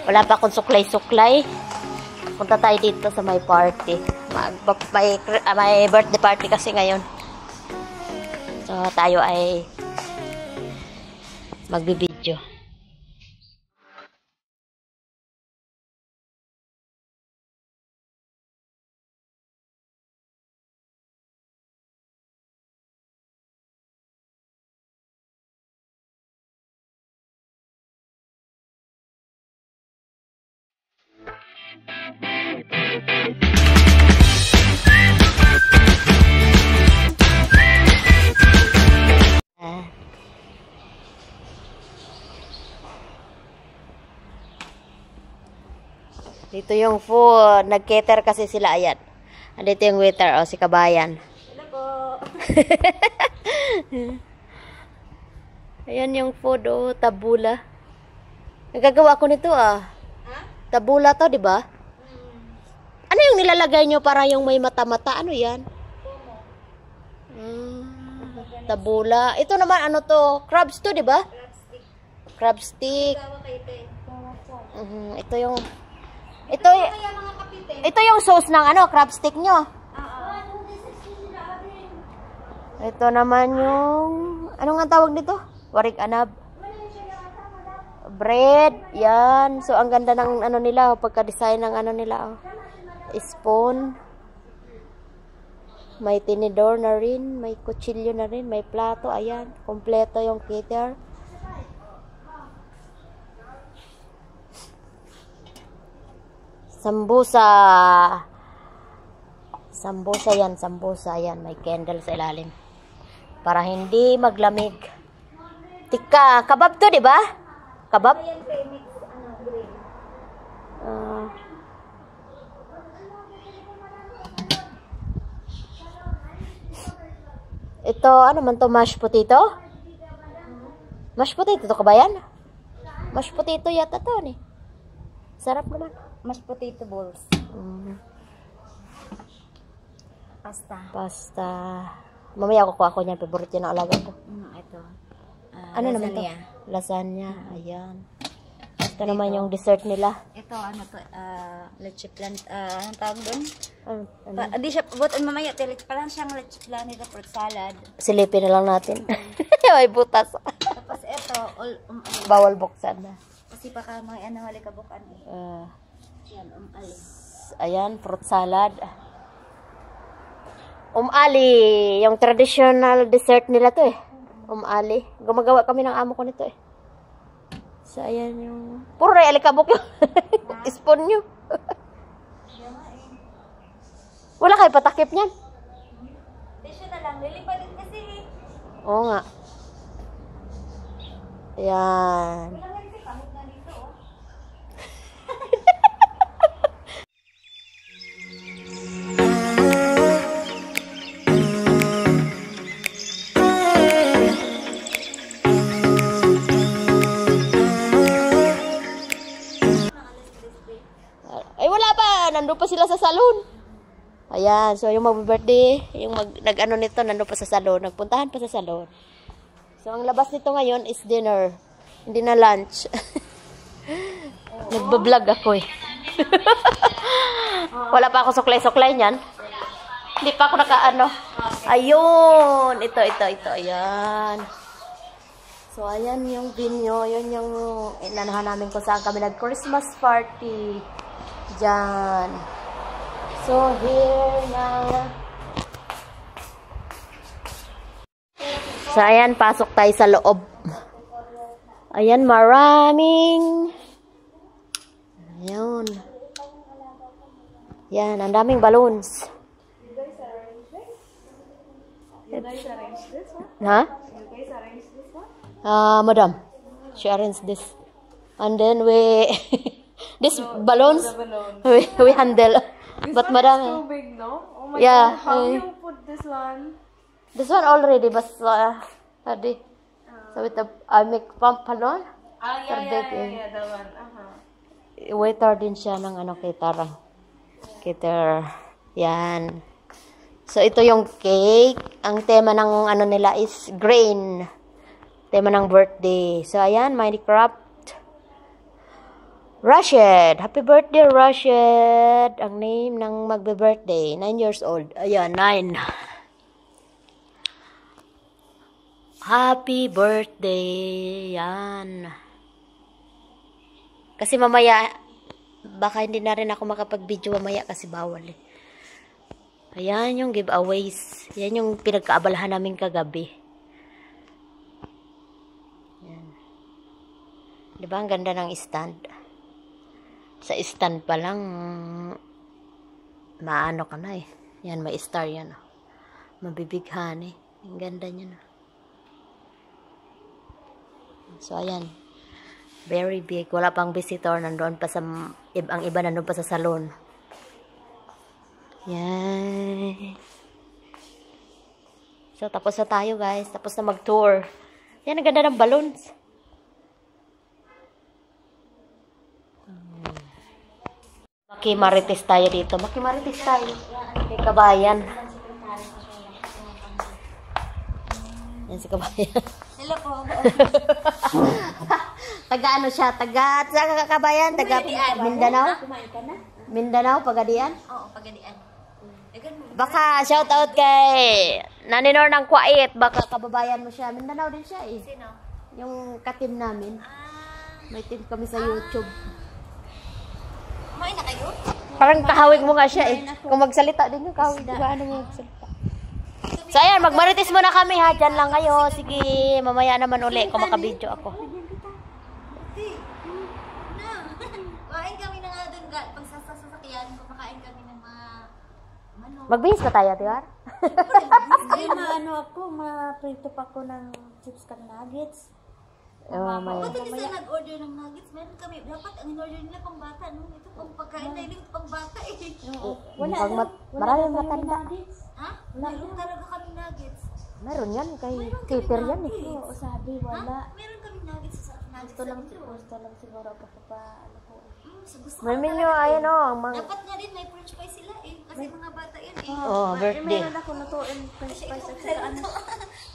Wala pa akong suklay-suklay. Punta tayo dito sa may party. May birthday party kasi ngayon. So, tayo ay magbibideo. Dito yung food. Nag-cater kasi sila. Ayan. Andito yung waiter. O, si Kabayan. Hello po. Ayan yung food. O, tabula. Nagagawa ko nito ah. Ha? Tabula to, di ba? Ano yung nilalagay nyo para yung may mata-mata? Ano yan? Tabula. Ito naman, ano to? Crabs to, di ba? Crab stick. Ito yung... Ito yung sauce ng ano, crab stick nyo. Ito naman yung... Ano nga tawag dito? Warig anab. Bread. Yan. So, ang ganda ng ano nila. Pagka-design ng ano nila. Spoon. May tinidor na rin. May kutsilyo na rin. May plato. Ayan. Kompleto yung cater. Sambusa. Sambusa yan. Sambusa yan. May candle sa ilalim. Para hindi maglamig. Tika. Kabab to, di ba? Kabab? Ito, ano man to? Mashed potato? Mashed potato to, Kabayan? Mashed potato yata to, ni. Sarap naman. Mashed potato balls. Pasta. Pasta. Mamaya kukuha ko niyan. Favorite yan ang alaga ko. Ito. Ano naman to? Lasagna. Ayan. Ito naman yung dessert nila. Ito, ano to? Leche plan. Anong tawag doon? Ano? Hindi siya, butan mamaya. Parang siyang leche plan nito, fruit salad. Silipin na lang natin. May butas. Tapos ito, Bawal buksan na. kasi baka may ano, halikabukan eh. Yan, Ayan, fruit salad. Ali, yung traditional dessert nila to eh. Ali. Gumagawa kami ng amo ko nito eh. So, ayan yung... Puro na alikabok yung spoon nyo. Wala kayo patakip niyan. Tissue na lang, lilipalit kasi eh. Oo nga. Ayan. Ay, wala pa. Nandun pa sila sa salon. Ayan. So, yung mag-birthday, yung nag-ano nito, nandun pa sa salon. Nagpuntahan pa sa salon. So, ang labas nito ngayon is dinner. Hindi na lunch. Nagbablog ako eh. Wala pa ako suklay-suklay niyan. Hindi pa ako nakaano. Ayun. Ito. Ayan. So, ayan yung venue. Yun yung inanahan namin kung saan kami nag-Christmas party. Diyan. So, here na. So, ayan. Pasok tayo sa loob. Ayan, maraming. Ayan. Yan, ang daming balloons. You guys arrange this one? Ha? You guys arrange this one? Madam, she arranged this. And then we, this balloons, we handle. But madam, It's too big, no? Oh my yeah, god, how you put this one? this one already, but ready. So with the, I make pump balloon. Yeah, the one. Waiter din siya ng ano, cater. Yan. So ito yung cake. Ang tema ng ano nila is grain. Tema ng birthday. So ayan, Minecraft. Rashid. Happy birthday, Rashid. Ang name ng magbe-birthday. 9 years old. Ayan, 9. Happy birthday. Yan. Kasi mamaya, baka hindi na rin ako makapag-video mamaya kasi bawal eh. Ayan yung giveaways. Yan yung pinagkaabalahan namin kagabi. Yan. Diba ang ganda ng stand? Sa stand pa lang, maano ka na eh. Yan, may star yan. Mabibighan eh. Ang ganda niya na. So, ayan. Very big. Wala pang visitor. Nandoon pa sa, ang iba nandoon pa sa salon. Yan. So, tapos na tayo guys. Tapos na mag-tour. Yan, ang ganda ng balloons. Makimarites tayo dito. Makimarites tayo. Kay Kabayan. Yan si Kabayan. Hello po. Taga ano siya? Taga Kabayan? Taga Mindanao? Kumain ka na? Mindanao, Pagadian? Oo, Pagadian. Baka shout out kay Naninor ng Kuwait. Baka kababayan mo siya. Mindanao din siya eh. Sino? Yung katim namin. May team kami sa YouTube. Kumain na kayo? Parang kahawig mo nga siya eh. Kung magsalita din yung kahawig. Diba ano mo magsalita? So ayan, magmarites muna kami ha. Diyan lang kayo. Sige, mamaya naman uli kung makabidyo ako. Kain kami na nga doon. Pag sasakyan, kumakain kami ng mga manok. Magbihis pa tayo, Tiwar? Ay, ma-prito pa ko ng chips kang nuggets. Mamaya. Ba't hindi sila nag-order ng nuggets? Meron kami. Dapat ang in-order nila pang bata. No? Ito pang pagkain na ito pang bata eh. Wala. Maraming matanda. Ha? Meron talaga kami nuggets. Meron yan. Kay Twitter yan eh. Oo, sabi, wala. Meron kami nuggets sa nuggets. Gusto lang siguro pa ano po. May menu, ayan o. Dapat nga din may french fries sila eh. Kasi mga bata yan eh. Oh, birthday. Meron ako natuin french fries at saka ano.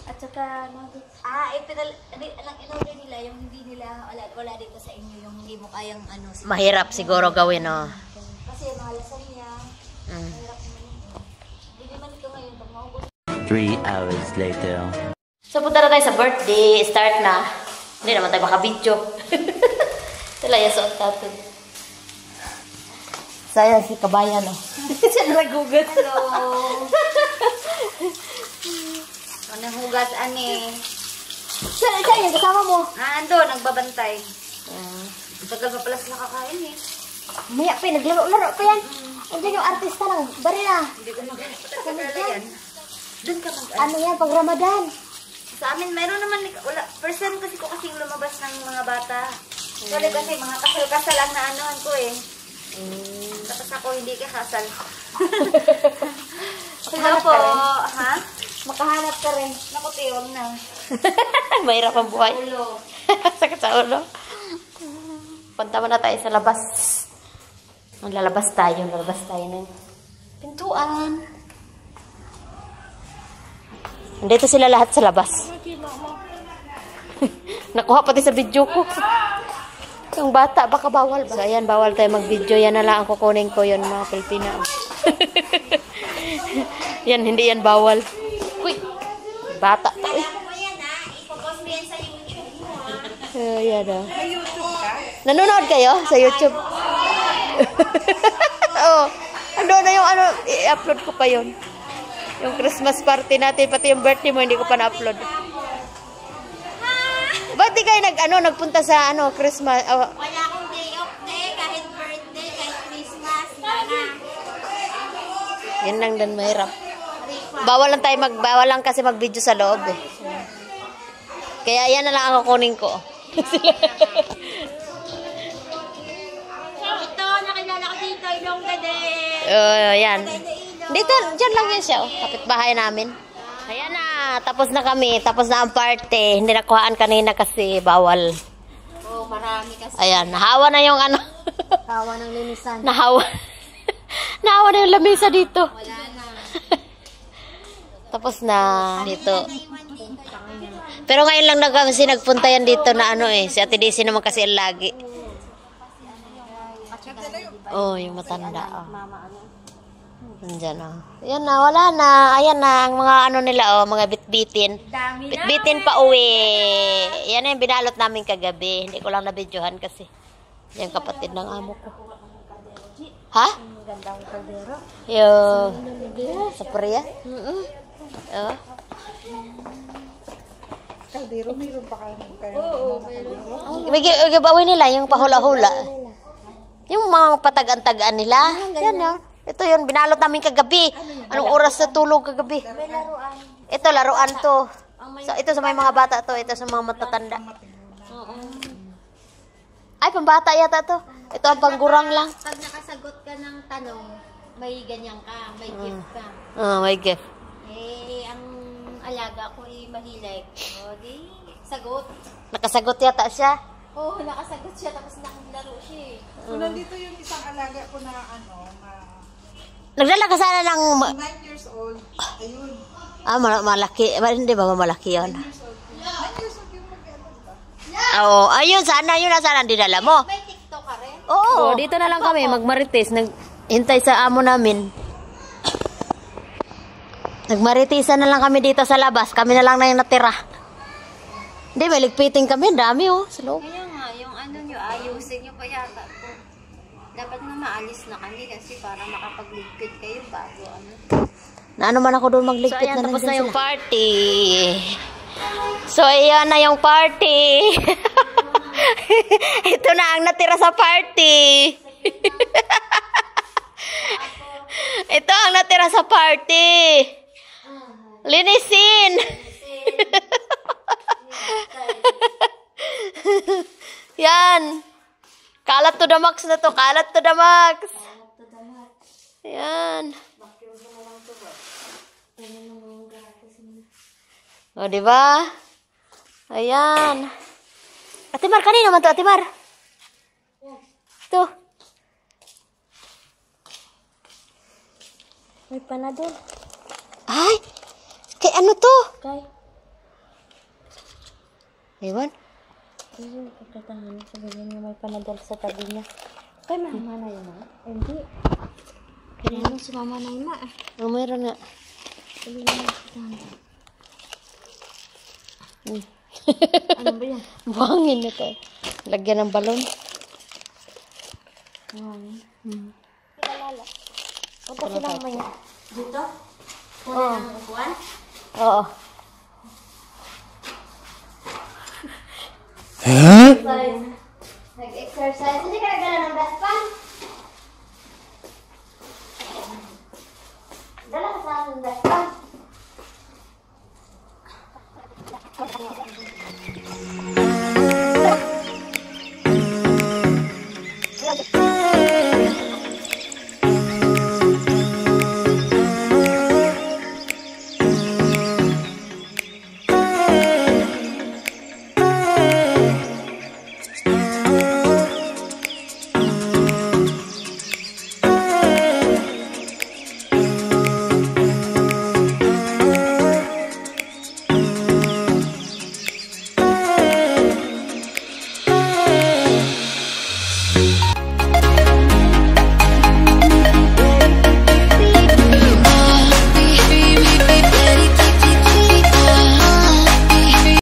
At saka nuggets. Ito lang in-order nila yung hindi nila, wala dito sa inyo yung hindi mo kayang ano. Mahirap siguro gawin o. Kasi mga lasagna. Mahirap naman yun. Hindi naman ito ngayon. Pag maubos. 3 hours later. So, punta na tayo sa birthday. Start na. Hindi naman tayo makabidyo. Ito lang yung suot natin. Saya si Kabayan, o. Siya na nagugat. Hello. Anong hugas, ani? Siya yung kasama mo. Ando, nagbabantay. Tagal pa pala sila kakain eh. Maya pa, naglaro-laro pa yan. Andiyan yung artista lang. Bari na. Hindi ko magkakala yan. Doon ka mag- Ano yan, pag Ramadan. Sa amin, mayroon naman, wala, first time kasi ko kasing lumabas ng mga bata. Sorry kasi mga kasal-kasal lang na anoan ko eh. Tapos ako hindi kasal. Hello po. Ha? Makahanap ka rin. Naku, tiwag na. Mahirap ang buhay. Ulo. Sakit sa ulo. Punta muna tayo sa labas. Lalabas tayo ng pintuan. Nandito sila lahat sa labas. Nakuha pati sa video ko. Yung bata, baka bawal ba? So, ayan, bawal tayo mag-video. Yan na lang ang kukunin ko yun, mga Pilipina. Yan, hindi yan bawal. Uy, bata. Uy. Ipopost mo yan sa YouTube mo. Ayan na. May YouTube ka? Nanonood kayo sa YouTube? Oo. Ano na yung ano, i-upload ko pa yun. Yung Christmas party natin, pati yung birthday mo, hindi ko pa na-upload. Ba't di kayo nagpunta sa Christmas? Wala akong day off day, kahit birthday, kahit Christmas. Yan lang din mahirap. Bawal lang kasi mag-video sa loob eh. Kaya yan na lang ang kukunin ko. Ito, nakilala ko dito, Ilongga din. Yan. Dito, dyan lang yan siya. Kapitbahay namin. Ayan na, tapos na kami. Tapos na ang party. Hindi nakuhaan kanina kasi bawal. Oh, marami kasi. Ayan, nahawa na yung Tawa ng linisan. nahawa. Nahawa na yung lamesa dito. Wala na. Tapos na dito. Pero ngayon lang kasi nagpunta yan dito na si Ate Daisy naman kasi lagi. Oh, yung matanda. Kay, Oh. mama, ano. Nandyan, oh. Ayan na, wala na. Ayan na, ang mga ano nila, oh, mga bitbitin. Dami na. Bitbitin pa uwi. Yan na yung binalot namin kagabi. Hindi ko lang nabidyohan kasi. Yan kapatid ng amo ko. Ha? Ang ganda ng kaldero. Yo. Sa Korea? Oh. Kaldero, mayroon pa kayo ng kaldero? Oo, mayroon. Giveaway nila yung pahula-hula. Yung mga patagan-tagaan nila. Yan, oh. Ito yun, binalot namin kagabi. Anong oras na tulog kagabi? May laruan. Ito, laruan to. So, ito sa may mga bata to. Ito sa mga matatanda. Ay, pambata yata to. Ito ang panggurang lang. Pag nakasagot ka ng tanong, may ganyan ka, may gift ka. Oh, may gift. Eh, ang alaga ko ay mahilig. O, di, sagot. Nakasagot yata siya. Oo, nakasagot siya, tapos nakalaro siya eh. So, nandito yung isang alaga ko na Nagdala ka sana ng... 9 years old. Ayun. malaki. Hindi ba malaki yun? 9 years old yung mag-ano, diba? Oo, ayun sana. Yun na sana dinala mo. May TikTok ka rin? Oo. Dito na lang kami magmarites. Naghintay sa amo namin. Nagmaritisan na lang kami dito sa labas. Kami na lang na yung natira. Hindi, may ligpiting kami. Dami oh. Sa loob. Kaya nga, yung ano nyo, ayusin nyo pa yata po. Dapat na maalis na kami kasi para makapagligpit kayo bago ano. Naano man ako doon magligpit So, ayan, na tapos nandyan na yung sila. Party. So, ayan na yung party. Ito na ang natira sa party. Ito ang natira sa party. Linisin. Yan. Kalat to the max na to. Kalat to the max. Yan. O, diba? Ayan. Ate Mar, kanina naman to, Ate Mar. Ito. May panadol. Ay, kay ano to? Kay. Ewan. Ayun, pagkatahan. Sabihin niya may panadol sa tabi niya. Kay mama na yun ha? Hindi. Kaya ano si mama na yun ha? Oh, mayroon nga. Sabihin niya pagkatahan. Ano ba yan? Buhangin na to. Lagyan ng balon. Buhangin. Kilala. Punta sila mamaya. Dito? Oo. Ng upuan? Oo. Nag-exercise. Hindi ka nagdala ng best pan? Dala ka sa akin ng best pan.